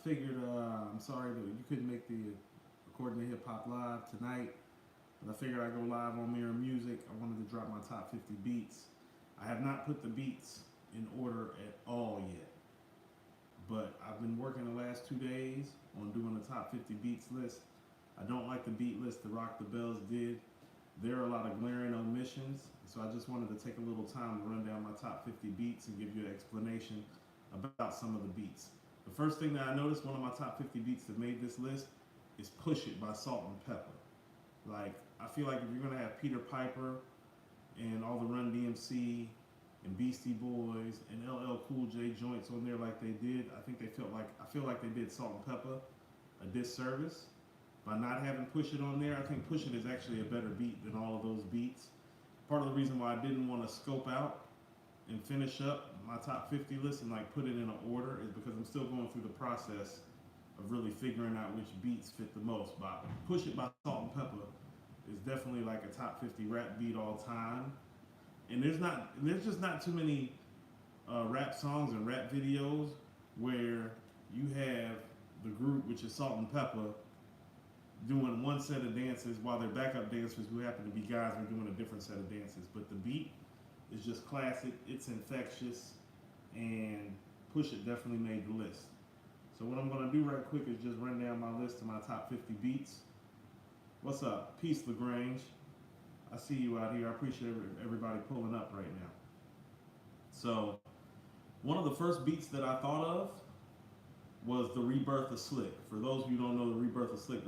figured, I'm sorry that you couldn't make the According to Hip Hop Live tonight, but I figured I'd go live on Mirror Music. I wanted to drop my top 50 beats. I have not put the beats in order at all yet, but I've been working the last 2 days on doing the top 50 beats list. I don't like the beat list that Rock the Bells did. There are a lot of glaring omissions, so I just wanted to take a little time to run down my top 50 beats and give you an explanation about some of the beats. The first thing that I noticed, one of my top 50 beats that made this list is Push It by Salt and Pepper. Like, I feel like if you're gonna have Peter Piper and all the Run DMC and Beastie Boys and LL Cool J joints on there like they did, I feel like they did Salt and Pepper a disservice by not having Push It on there. I think Push It is actually a better beat than all of those beats. Part of the reason why I didn't want to scope out and finish up my top 50 list and like put it in an order is because I'm still going through the process of really figuring out which beats fit the most. But Push It by Salt and Pepper is definitely like a top 50 rap beat all time. And there's just not too many rap songs and rap videos where you have the group, which is Salt and Pepper, doing one set of dances while their backup dancers, who happen to be guys, are doing a different set of dances. But the beat is just classic, it's infectious, and Push It definitely made the list. So what I'm gonna do right quick is just run down my list of my top 50 beats. What's up? Peace, LaGrange. I see you out here. I appreciate everybody pulling up right now. So one of the first beats that I thought of was the Rebirth of Slick. For those of you who don't know the Rebirth of Slick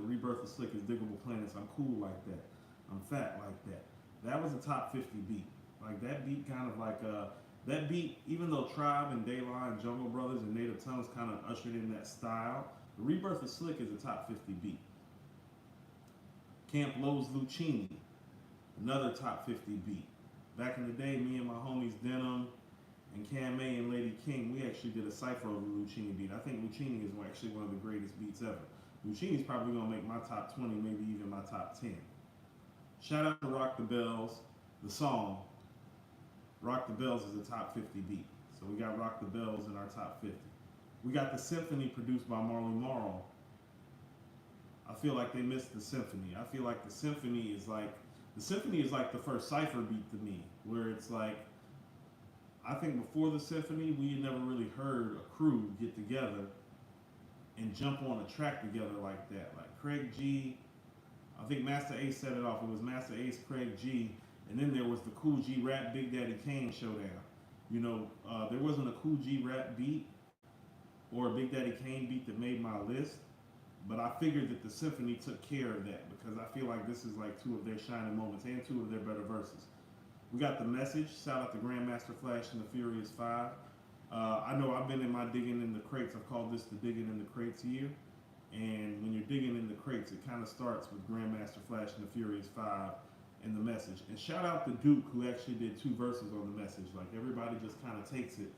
is Diggable Planets. I'm cool like that. I'm fat like that. That was a top 50 beat. Like that beat kind of like, that beat, even though Tribe and De La and Jungle Brothers and Native Tongues kind of ushered in that style, the Rebirth of Slick is a top 50 beat. Camp Lowe's Luini, another top 50 beat. Back in the day, me and my homies Denim and Cam A and Lady King, we actually did a cypher over the Luini beat. I think Luini is actually one of the greatest beats ever. Luini's probably gonna make my top 20, maybe even my top 10. Shout out to Rock the Bells. The song Rock the Bells is a top 50 beat. So we got Rock the Bells in our top 50. We got the Symphony produced by Marley Marl. I feel like they missed the Symphony. I feel like the Symphony is like the first cypher beat to me, where it's like, I think before the Symphony, we had never really heard a crew get together and jump on a track together like that. Like Craig G, I think Master Ace set it off. It was Master Ace, Craig G, and then there was the Cool G Rap Big Daddy Kane showdown. You know, there wasn't a Cool G Rap beat or a Big Daddy Kane beat that made my list, but I figured that the Symphony took care of that because I feel like this is like two of their shining moments and two of their better verses. We got The Message. Shout out to Grandmaster Flash and the Furious Five. I know I've been in my digging in the crates. I've called this the digging in the crates year. And when you're digging in the crates, it kind of starts with Grandmaster Flash and the Furious Five and The Message. And shout out to Duke, who actually did 2 verses on The Message. Like, everybody just kind of takes it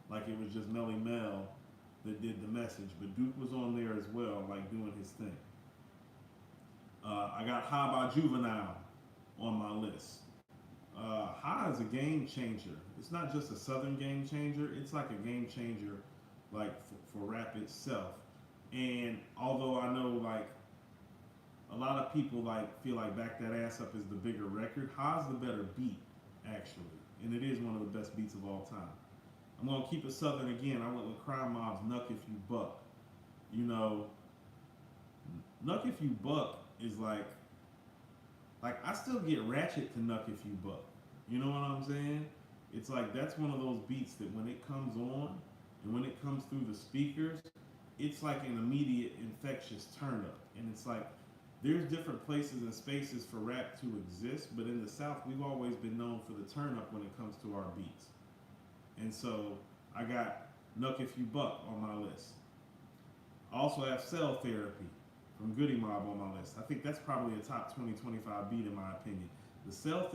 like it was just Melly Mel that did The Message. But Duke was on there as well, like doing his thing. I got High by Juvenile on my list. High is a game changer. It's not just a southern game changer. It's like a game changer, like for rap itself. And although I know like a lot of people like feel like Back That Ass Up is the bigger record, High's the better beat actually, and it is one of the best beats of all time. I'm gonna keep it southern again. I went with Crime Mob's Nuck If You Buck. You know, Nuck If You Buck is like I still get ratchet to Nuck If You Buck. You know what I'm saying? It's like that's one of those beats that when it comes on and when it comes through the speakers, it's like an immediate infectious turn up. And it's like there's different places and spaces for rap to exist, but in the South we've always been known for the turn up when it comes to our beats. And so I got Nuck If You Buck on my list. I also have Cell Therapy from Goody Mob on my list. I think that's probably a top 20, 25 beat in my opinion. The Cell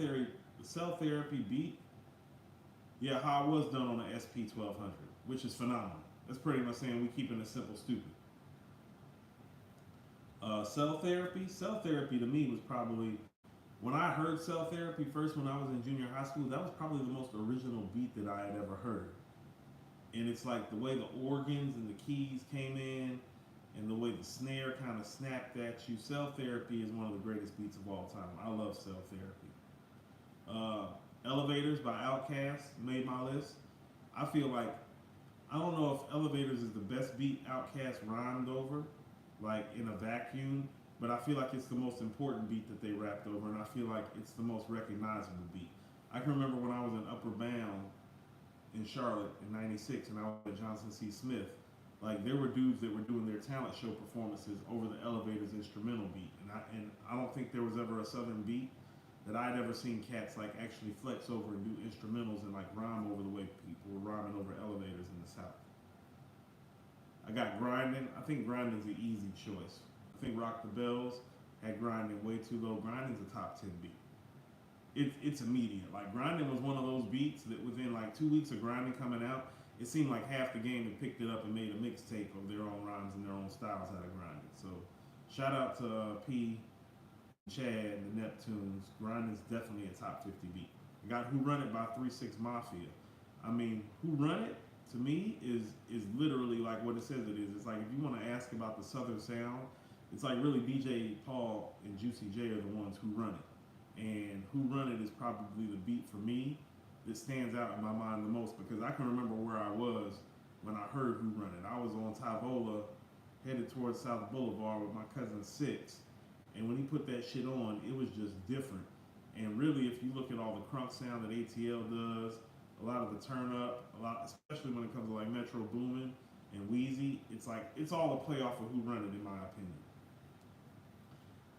Therapy beat, yeah, how it was done on the SP1200, which is phenomenal. That's pretty much saying we keeping it simple, stupid. Cell Therapy to me was probably, when I heard Cell Therapy first when I was in junior high school, that was probably the most original beat that I had ever heard. And it's like the way the organs and the keys came in, and the way the snare kind of snapped at you. Cell Therapy is one of the greatest beats of all time. I love Cell Therapy. Elevators by Outkast made my list. I feel like, I don't know if Elevators is the best beat Outkast rhymed over, like in a vacuum, but I feel like it's the most important beat that they rapped over, and I feel like it's the most recognizable beat. I can remember when I was in Upper Bound in Charlotte in '96, and I was at Johnson C. Smith. Like, there were dudes that were doing their talent show performances over the Elevators instrumental beat, and I don't think there was ever a Southern beat that I'd ever seen cats like actually flex over and do instrumentals and like rhyme over the way people were rhyming over Elevators in the South. I got Grindin'. I think Grindin's an easy choice. I think Rock the Bells had Grindin' way too low. Grindin's a top 10 beat. It's immediate. Like, Grindin' was one of those beats that within like 2 weeks of Grindin' coming out, it seemed like half the game had picked it up and made a mixtape of their own rhymes and their own styles out of Grindin'. So shout out to P, Chad, and the Neptunes. Grindin's definitely a top 50 beat. I got Who Run It by 3-6 Mafia. I mean, Who Run It to me is literally like what it says it is. It's like, if you want to ask about the Southern sound, it's like really DJ Paul and Juicy J are the ones who run it. And Who Run It is probably the beat for me that stands out in my mind the most, because I can remember where I was when I heard Who Run It. I was on Tyvola headed towards South Boulevard with my cousin Six, and when he put that shit on, it was just different. And really, if you look at all the crunk sound that ATL does, a lot of the turn up, a lot, especially when it comes to like Metro Boomin and Wheezy, it's like, it's all a play off of Who Run It, in my opinion.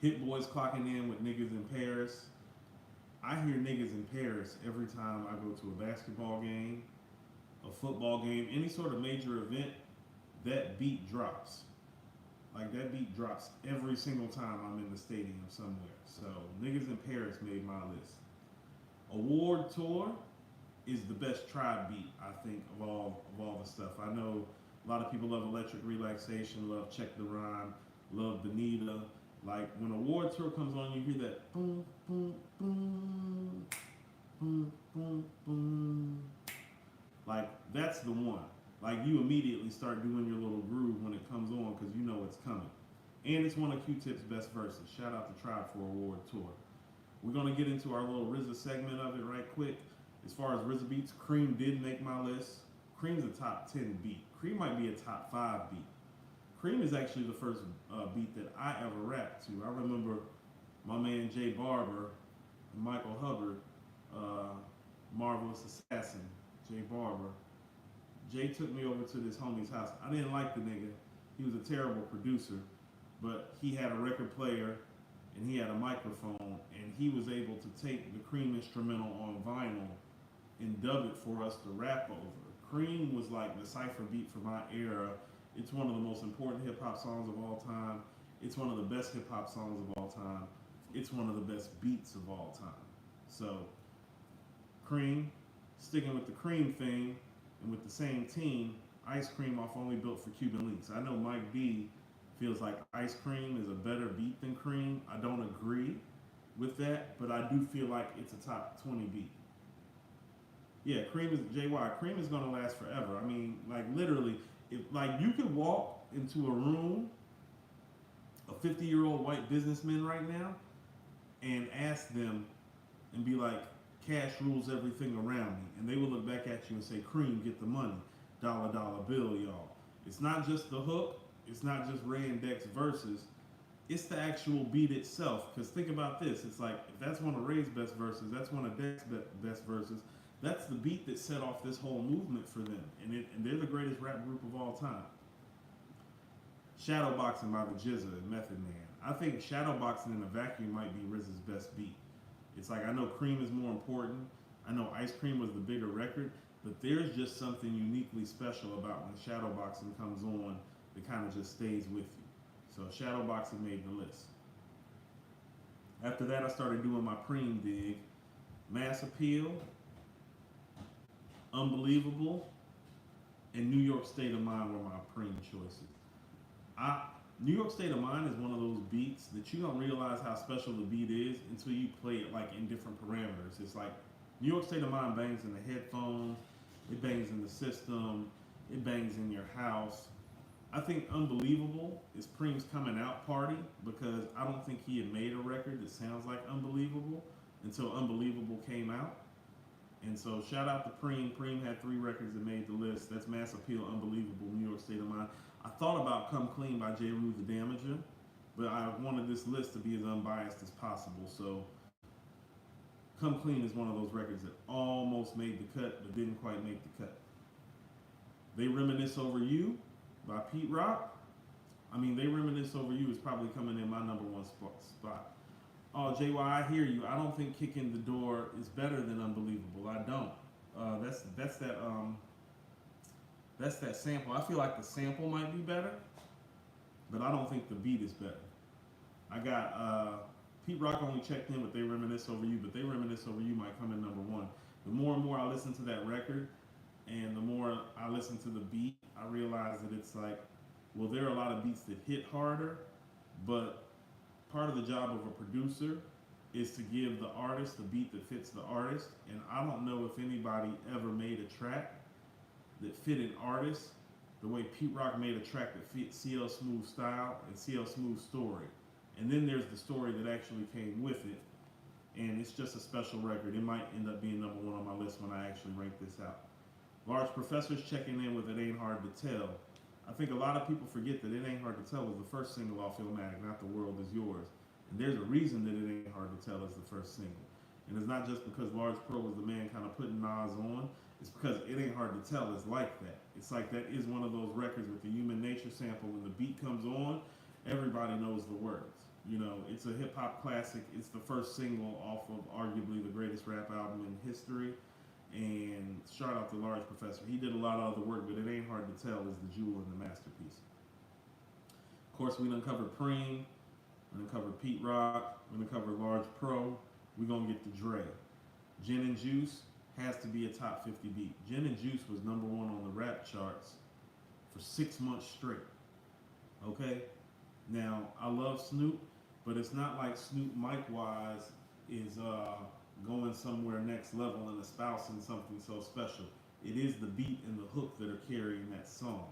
Hit Boys clocking in with Niggas in Paris. I hear Niggas in Paris every time I go to a basketball game, a football game, any sort of major event. That beat drops. Like, that beat drops every single time I'm in the stadium somewhere. So Niggas in Paris made my list. Award Tour is the best tribe beat, I think, of all the stuff. I know a lot of people love Electric Relaxation, love Check the Rhyme, love Benita. Like, when Award Tour comes on, you hear that boom, boom, boom, boom, boom, boom. Like, that's the one. Like, you immediately start doing your little groove when it comes on, because you know it's coming. And it's one of Q-Tip's best verses. Shout out to Tribe for Award Tour. We're going to get into our little RZA segment of it right quick. As far as RZA beats, Cream did make my list. Cream's a top 10 beat. Cream might be a top 5 beat. Cream is actually the first beat that I ever rapped to. I remember my man Jay Barber and Michael Hubbard, Marvelous Assassin, Jay Barber. Jay took me over to this homie's house. I didn't like the nigga. He was a terrible producer, but he had a record player and he had a microphone, and he was able to take the Cream instrumental on vinyl and dub it for us to rap over. Cream was like the cypher beat for my era. It's one of the most important hip-hop songs of all time. It's one of the best hip-hop songs of all time. It's one of the best beats of all time. So, Cream, sticking with the Cream thing, and with the same team, Ice Cream off Only Built for Cuban Links. I know Mike B feels like Ice Cream is a better beat than Cream. I don't agree with that, but I do feel like it's a top 20 beat. Yeah, Cream is, JY, Cream is gonna last forever. I mean, like, literally, if, like, you could walk into a room, a 50-year-old white businessman right now, and ask them and be like, cash rules everything around me. And they will look back at you and say, Cream, get the money. Dollar, dollar bill, y'all. It's not just the hook. It's not just Ray and Dex verses. It's the actual beat itself. Because think about this. It's like, if that's one of Ray's best verses, that's one of Dex's best verses, that's the beat that set off this whole movement for them. And they're the greatest rap group of all time. Shadowboxing by the Jizza and Method Man. I think Shadowboxing in a vacuum might be RZA's best beat. It's like, I know Cream is more important. I know Ice Cream was the bigger record. But there's just something uniquely special about when Shadowboxing comes on that kind of just stays with you. So Shadowboxing made the list. After that, I started doing my Cream dig. Mass Appeal, Unbelievable, and New York State of Mind were my Cream choices. New York State of Mind is one of those beats that you don't realize how special the beat is until you play it like in different parameters. It's like New York State of Mind bangs in the headphones, it bangs in the system, it bangs in your house. I think Unbelievable is Preem's coming out party because I don't think he had made a record that sounds like Unbelievable until Unbelievable came out. And so shout out to Preem. Preem had 3 records that made the list. That's Mass Appeal, Unbelievable, New York State of Mind. I thought about Come Clean by J. Rue the Damager, but I wanted this list to be as unbiased as possible. So Come Clean is one of those records that almost made the cut but didn't quite make the cut. They Reminisce Over You by Pete Rock. I mean, They Reminisce Over You is probably coming in my number 1 spot. Oh, JY, I hear you. I don't think Kicking the Door is better than Unbelievable. I don't. That's that sample. I feel like the sample might be better, but I don't think the beat is better. I got Pete Rock only checked in with They Reminisce Over You, but They Reminisce Over You might come in number 1. The more and more I listen to that record, and the more I listen to the beat, I realize that it's like, well, there are a lot of beats that hit harder, but part of the job of a producer is to give the artist the beat that fits the artist. And I don't know if anybody ever made a track that fit an artist the way Pete Rock made a track that fit CL Smooth's style and CL Smooth's story. And then there's the story that actually came with it. And it's just a special record. It might end up being number 1 on my list when I actually rank this out. Large Professor's checking in with It Ain't Hard to Tell. I think a lot of people forget that It Ain't Hard to Tell was the first single off Illmatic, not The World Is Yours. And there's a reason that It Ain't Hard to Tell is the first single. And it's not just because Large Pro was the man kind of putting Nas on. It's because It Ain't Hard to Tell is like that. It's like that is one of those records with the Human Nature sample. When the beat comes on, everybody knows the words. You know, it's a hip hop classic. It's the first single off of arguably the greatest rap album in history. And shout out to Large Professor. He did a lot of other work, but It Ain't Hard to Tell is the jewel in the masterpiece. Of course, we done covered Preem. We done covered Pete Rock. We done covered Large Pro. We gonna get to Dre. Gin and Juice has to be a top 50 beat. Gin and Juice was number 1 on the rap charts for 6 months straight. Okay? Now, I love Snoop, but it's not like Snoop mic-wise is going somewhere next level and espousing something so special. It is the beat and the hook that are carrying that song,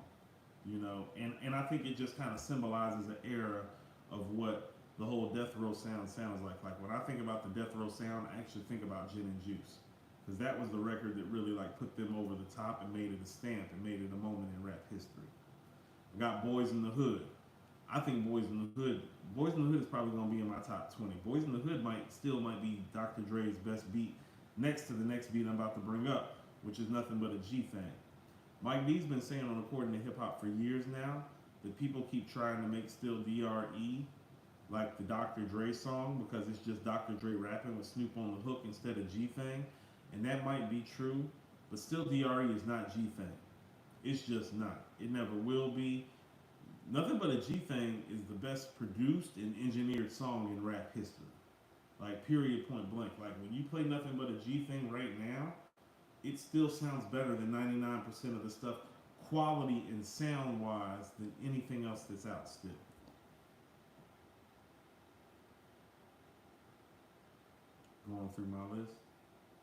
you know, and I think it just kind of symbolizes an era of what the whole Death Row sound sounds like. Like when I think about the Death Row sound, I actually think about Gin and Juice, because that was the record that really like put them over the top and made it a stamp and made it a moment in rap history. I got Boys in the Hood. I think Boys in the Hood is probably gonna be in my top 20. Boys in the Hood might be Dr. Dre's best beat, next to the next beat I'm about to bring up, which is nothing but a G thing. Mike D's been saying on According to Hip Hop for years now that people keep trying to make still DRE like the Dr. Dre song because it's just Dr. Dre rapping with Snoop on the hook instead of G thing, and that might be true, but still DRE is not G thing. It's just not. It never will be. Nothing But a G Thing is the best produced and engineered song in rap history. Like, period, point blank. Like, when you play Nothing But a G Thing right now, it still sounds better than 99% of the stuff, quality and sound-wise, than anything else that's out still. Going through my list.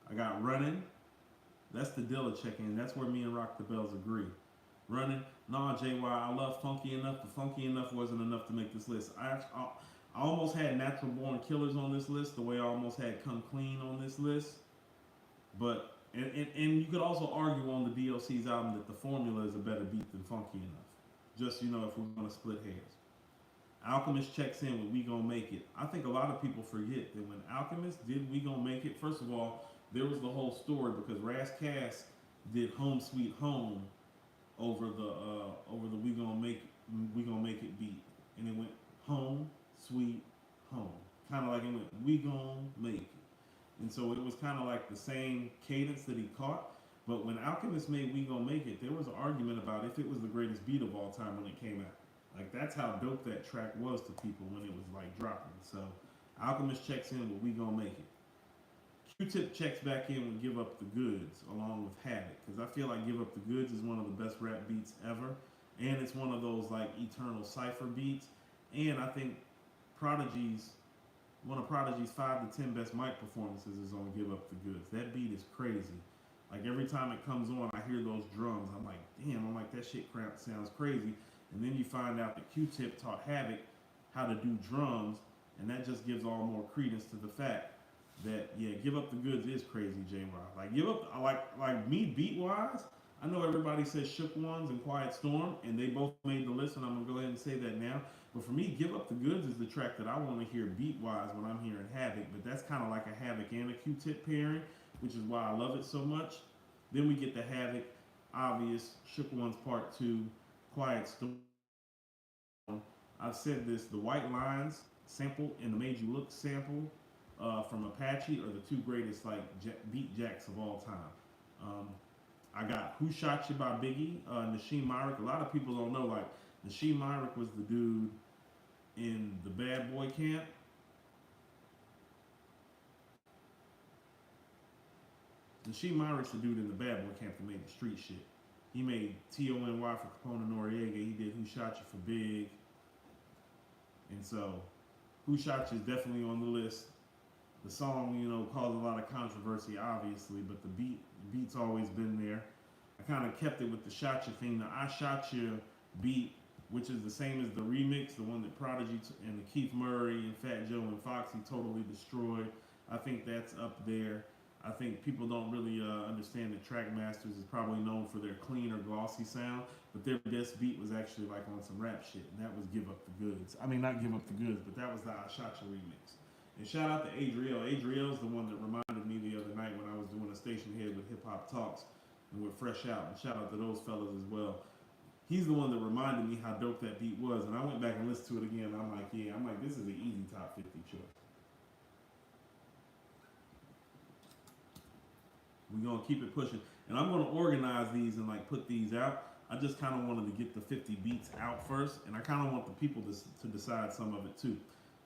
I got Runnin'. That's the Dilla check-in. That's where me and Rock the Bells agree. Runnin'. Nah, JY, I love Funky Enough, but Funky Enough wasn't enough to make this list. I almost had Natural Born Killers on this list, the way I almost had Come Clean on this list. But, and you could also argue on the DLC's album that The Formula is a better beat than Funky Enough. Just, you know, if we're going to split hairs. Alchemist checks in with We Gon' Make It. I think a lot of people forget that when Alchemist did We Gon' Make It, first of all, there was the whole story because Ras Kass did Home Sweet Home over the We Gon' Make It beat, and it went Home Sweet Home, kind of like it went We Gon' Make It, and so it was kind of like the same cadence that he caught. But when Alchemist made We Gon' Make It, there was an argument about if it was the greatest beat of all time when it came out. Like, that's how dope that track was to people when it was like dropping. So Alchemist checks in with We Gon' Make It. Q-Tip checks back in with Give Up the Goods along with Havoc, because I feel like Give Up the Goods is one of the best rap beats ever, and it's one of those like eternal cypher beats. And I think one of Prodigy's 5 to 10 best mic performances is on Give Up the Goods. That beat is crazy. Like, every time it comes on, I hear those drums. I'm like, damn, that shit sounds crazy. And then you find out that Q-Tip taught Havoc how to do drums, and that just gives all more credence to the fact that yeah, Give Up the Goods is crazy, J-Rock. Like Give Up, like me beat wise. I know everybody says Shook Ones and Quiet Storm, and they both made the list, and I'm gonna go ahead and say that now. But for me, Give Up the Goods is the track that I want to hear beat wise when I'm hearing Havoc. But that's kind of like a Havoc and a Q-Tip pairing, which is why I love it so much. Then we get the Havoc, obvious, Shook Ones Part 2, Quiet Storm. I've said this, the White Lines sample and the Made You Look sample from Apache are the two greatest like beat jacks of all time. I got Who Shot You by Biggie, Nasheem Myrick. A lot of people don't know, like, Nasheem Myrick was the dude in the Bad Boy Camp. Nasheem Myrick's the dude in the Bad Boy Camp that made the street shit. He made T.O.N.Y. for Capone Noriega. He did Who Shot You for Big. And so, Who Shot You is definitely on the list. The song, you know, caused a lot of controversy, obviously, but the beat's always been there. I kind of kept it with the Shot You thing. The I Shot You beat, which is the same as the remix, the one that Prodigy and the Keith Murray and Fat Joe and Foxy totally destroyed. I think that's up there. I think people don't really understand that Trackmasters is probably known for their clean or glossy sound, but their best beat was actually like on some rap shit, and that was Give Up the Goods. I mean, not Give Up the Goods, but that was the I Shot You remix. And shout out to Adriel. Adriel's the one that reminded me the other night when I was doing a station head with Hip Hop Talks and with Fresh Out, and shout out to those fellas as well. He's the one that reminded me how dope that beat was, and I went back and listened to it again, and I'm like, this is an easy top 50 choice. We're gonna keep it pushing, and I'm gonna organize these and like put these out. I just kind of wanted to get the 50 beats out first, and I kind of want the people to decide some of it too.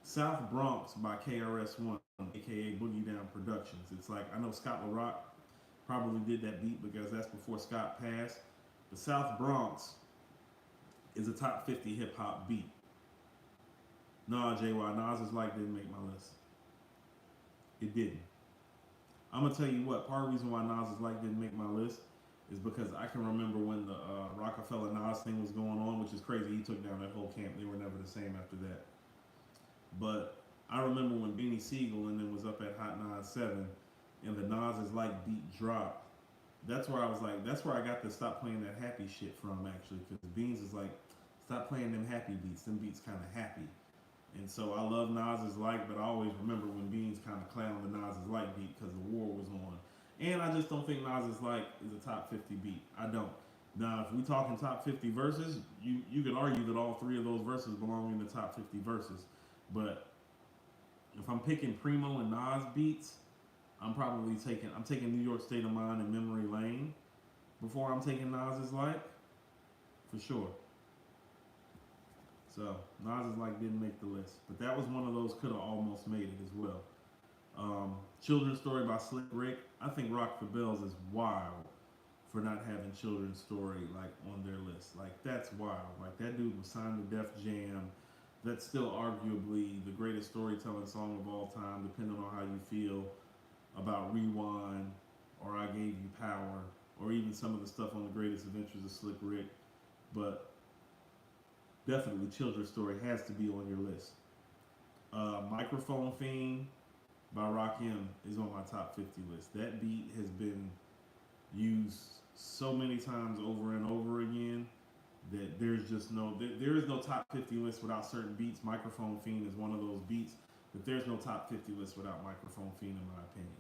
South Bronx by KRS-One, aka Boogie Down Productions. It's like, I know Scott LaRock probably did that beat because that's before Scott passed. The South Bronx is a top 50 hip hop beat. Nah, JY, Nas's Like didn't make my list. It didn't. I'm gonna tell you what, part of the reason why Nas's Like didn't make my list is because I can remember when the Rockefeller Nas thing was going on, which is crazy. He took down that whole camp. They were never the same after that. But I remember when Beanie Siegel and then was up at Hot 97 and the Nas's Like beat dropped. That's where I was like, that's where I got to stop playing that happy shit from, actually, because Beans is like, stop playing them happy beats. Them beats kind of happy. And so I love Nas's Like, but I always remember when Beans kind of clowned the Nas's Like beat because the war was on. And I just don't think Nas's Like is a top 50 beat. I don't. Now, if we talking top 50 verses, you could argue that all three of those verses belong in the top 50 verses. But if I'm picking Primo and Nas beats, I'm taking New York State of Mind and Memory Lane before I'm taking Nas's Like, for sure. So Nas's Like didn't make the list, but that was one of those could have almost made it as well. Children's Story by Slick Rick. I think Rock the Bells is wild for not having Children's Story like on their list. Like, that's wild. Like, that dude was signed to Def Jam. That's still arguably the greatest storytelling song of all time, depending on how you feel about Rewind or I Gave You Power, or even some of the stuff on The Greatest Adventures of Slick Rick. But definitely Children's Story has to be on your list. Microphone Fiend by Rakim is on my top 50 list. That beat has been used so many times over and over again that there's just there is no top 50 list without certain beats. Microphone Fiend is one of those beats, but there's no top 50 list without Microphone Fiend, in my opinion.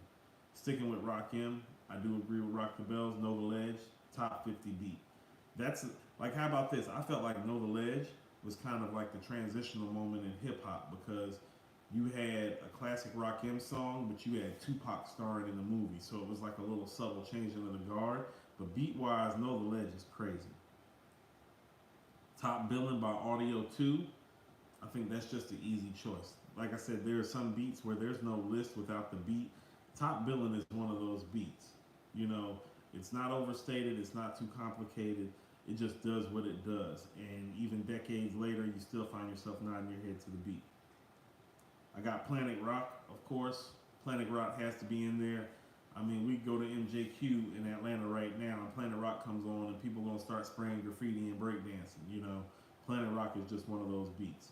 Sticking with Rakim, I do agree with Rock the Bells. Know the Ledge, top 50 beat. That's like, how about this? I felt like Know the Ledge was kind of like the transitional moment in hip hop, because you had a classic Rakim song, but you had Tupac starring in the movie, so it was like a little subtle changing of the guard. But beat wise, Know the Ledge is crazy. Top Billing by Audio 2, I think that's just an easy choice. Like I said, there are some beats where there's no list without the beat. Top Billing is one of those beats. You know, it's not overstated, it's not too complicated, it just does what it does. And even decades later, you still find yourself nodding your head to the beat. I got Planet Rock, of course. Planet Rock has to be in there. I mean, we go to MJQ in Atlanta right now, and Planet Rock comes on, and people gonna start spraying graffiti and breakdancing, you know. Planet Rock is just one of those beats.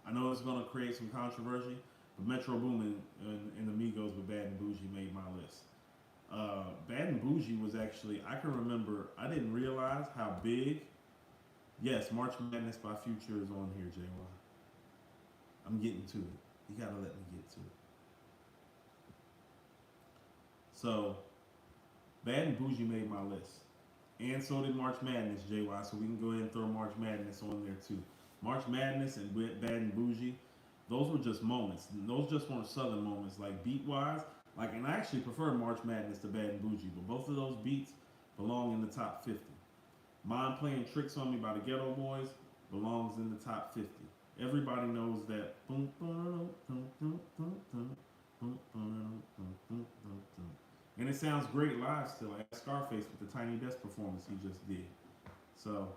I know it's going to create some controversy, but Metro Boomin and the Migos with Bad and Bougie made my list. Bad and Bougie was actually, I can remember, I didn't realize how big. Yes, March Madness by Future is on here, JY. I'm getting to it. You gotta let me get to it. So, Bad and Bougie made my list. And so did March Madness, JY, so we can go ahead and throw March Madness on there too. March Madness and Bad and Bougie, those were just moments. Those just weren't Southern moments, like beat-wise. Like, and I actually prefer March Madness to Bad and Bougie, but both of those beats belong in the top 50. Mine Playing Tricks on Me by the Ghetto Boys belongs in the top 50. Everybody knows that. And it sounds great live still, like Scarface with the Tiny Desk performance he just did. So,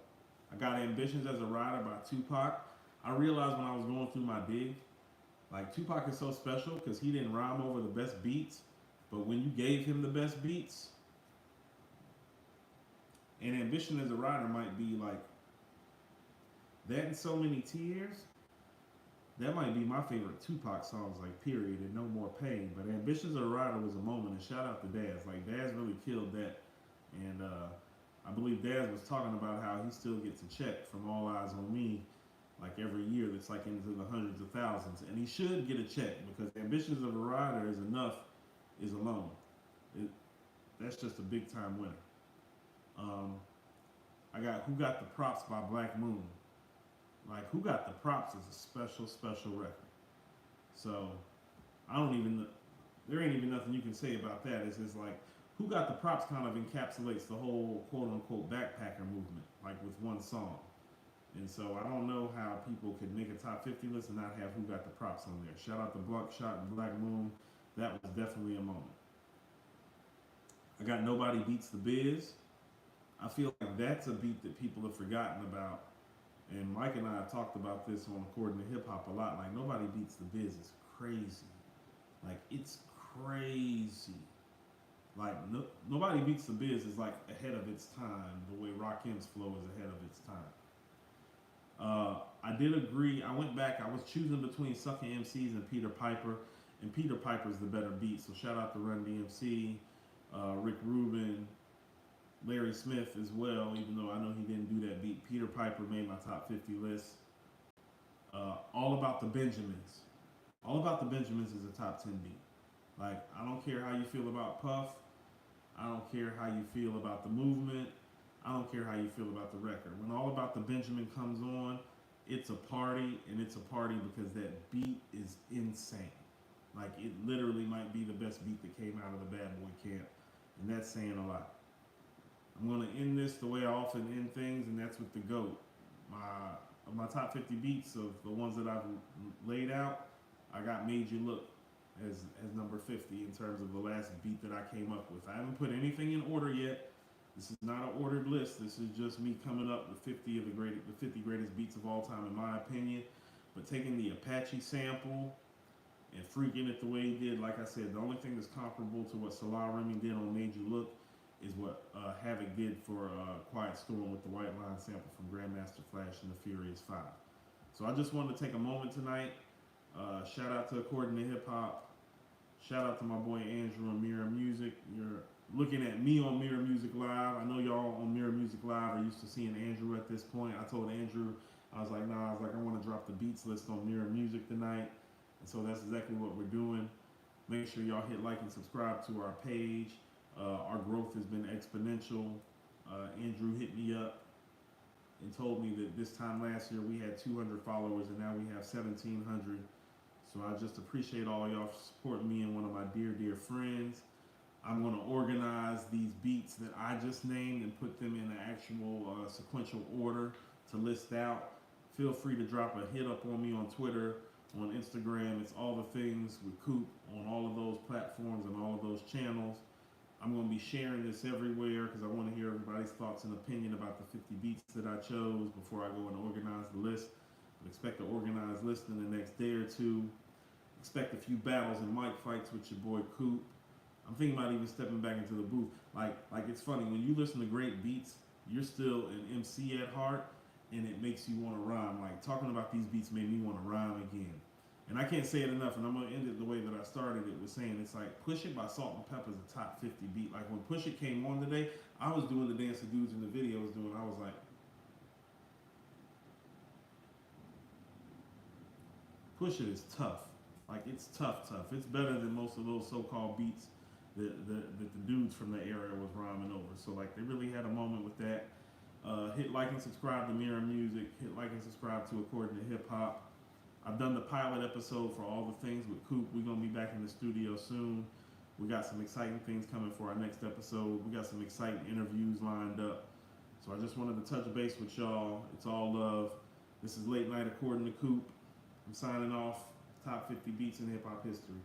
I got Ambitions as a Rider by Tupac. I realized when I was going through my dig, like Tupac is so special because he didn't rhyme over the best beats, but when you gave him the best beats, and Ambition as a Rider might be like that and So Many Tears. That might be my favorite Tupac songs, like period, and No More Pain. But Ambitions as a Rider was a moment, and shout out to Daz. Like Daz really killed that, and I believe Daz was talking about how he still gets a check from All Eyes on Me, like every year. That's like into the hundreds of thousands, and he should get a check because Ambitions of a Rider is enough, is alone. That's just a big time winner. I got Who Got the Props by Black Moon. Like, Who Got the Props is a special, special record. So, there ain't even nothing you can say about that. It's just like, Who Got the Props kind of encapsulates the whole quote-unquote backpacker movement, like with one song. And so, I don't know how people could make a top 50 list and not have Who Got the Props on there. Shout out to Buckshot and Black Moon. That was definitely a moment. I got Nobody Beats the Biz. I feel like that's a beat that people have forgotten about. And Mike and I have talked about this on According to Hip Hop a lot. Like, Nobody Beats the Biz is crazy. Like, it's crazy. Like, Nobody Beats the Biz is like ahead of its time, the way Rakim's flow is ahead of its time. I did agree. I went back. I was choosing between Sucker MCs and Peter Piper. And Peter Piper's the better beat. So shout out to Run DMC, Rick Rubin, Larry Smith as well, even though I know he didn't do that beat. Peter Piper made my top 50 list. All About the Benjamins. All About the Benjamins is a top 10 beat. Like, I don't care how you feel about Puff. I don't care how you feel about the movement. I don't care how you feel about the record. When All About the Benjamin comes on, it's a party, and it's a party because that beat is insane. Like, it literally might be the best beat that came out of the Bad Boy camp, and that's saying a lot. I'm going to end this the way I often end things, and that's with the GOAT. My top 50 beats of the ones that I've laid out, I got Made You Look as number 50 in terms of the last beat that I came up with. I haven't put anything in order yet. This is not an ordered list. This is just me coming up with 50 of the 50 greatest beats of all time, in my opinion. But taking the Apache sample and freaking it the way he did, like I said, the only thing that's comparable to what Salah Remy did on Made You Look is what Havoc did for Quiet Storm with the White Line sample from Grandmaster Flash and the Furious 5. So I just wanted to take a moment tonight. Shout out to According to Hip Hop. Shout out to my boy Andrew on Mirror Music. You're looking at me on Mirror Music Live. I know y'all on Mirror Music Live are used to seeing Andrew at this point. I told Andrew, I was like, I want to drop the beats list on Mirror Music tonight. And so that's exactly what we're doing. Make sure y'all hit like and subscribe to our page. Our growth has been exponential. Andrew hit me up and told me that this time last year we had 200 followers and now we have 1,700. So I just appreciate all y'all supporting me and one of my dear, dear friends. I'm going to organize these beats that I just named and put them in an actual sequential order to list out. Feel free to drop a hit up on me on Twitter, on Instagram. It's all the things with Coop on all of those platforms and all of those channels. I'm going to be sharing this everywhere because I want to hear everybody's thoughts and opinion about the 50 beats that I chose before I go and organize the list. I expect an organized list in the next day or two. Expect a few battles and mic fights with your boy Coop. I'm thinking about even stepping back into the booth. Like it's funny, when you listen to great beats, you're still an MC at heart. and it makes you want to rhyme. Like talking about these beats made me want to rhyme again. And I can't say it enough, and I'm gonna end it the way that I started it with saying it's like Push It by Salt and Pepper is a top 50 beat. Like when Push It came on today, I was doing the dance the dudes in the video was doing. I was like, Push It is tough. Like it's tough. It's better than most of those so-called beats that the dudes from the area was rhyming over. So like they really had a moment with that. Hit like and subscribe to Mirror Music. Hit like and subscribe to According to Hip Hop. I've done the pilot episode for All the Things with Coop. We're gonna be back in the studio soon. We got some exciting things coming for our next episode. We got some exciting interviews lined up. So I just wanted to touch base with y'all. It's all love. This is Late Night According to Coop. I'm signing off. Top 50 beats in hip hop history.